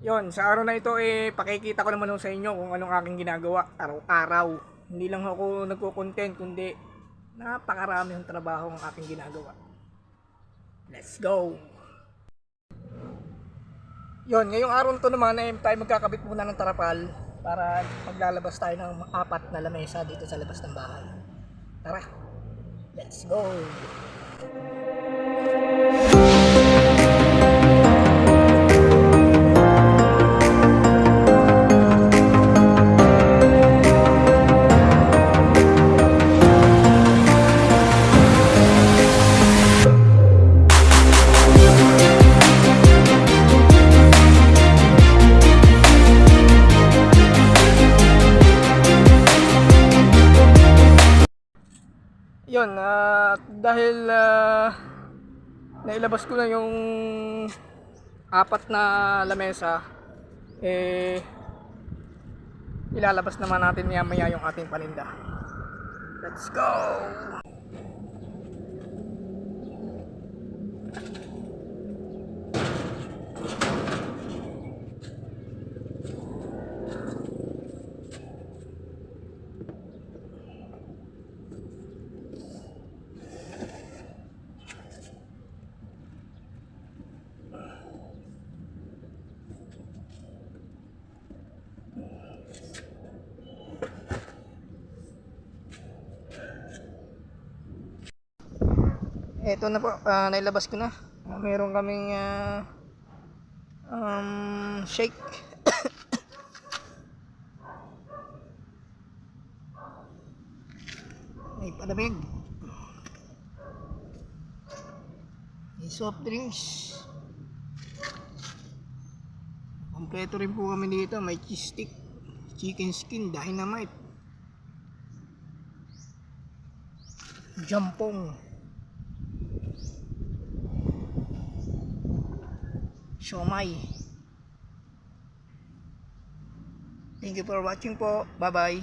Yon, sa araw na ito pakikita ko naman sa inyo kung anong aking ginagawa araw-araw. Hindi lang ako nagko-content kundi napakarami ng trabaho ang aking ginagawa. Let's go. Yon, ngayong araw na to naman ay tayo magkakabit muna ng tarapal para maglalabas tayo ng 4 na lamesa dito sa labas ng bahay. Tara. Let's go. Yun, dahil nailabas ko na yung 4 na lamesa, ilalabas naman natin maya yung ating paninda. Let's go! Eto na po, nailabas ko na. Meron kaming shake. May palamig. May soft drinks. Kompleto rin po kami dito. May cheese stick, chicken skin, dynamite, jampong, siomay. Thank you for watching po. Bye bye.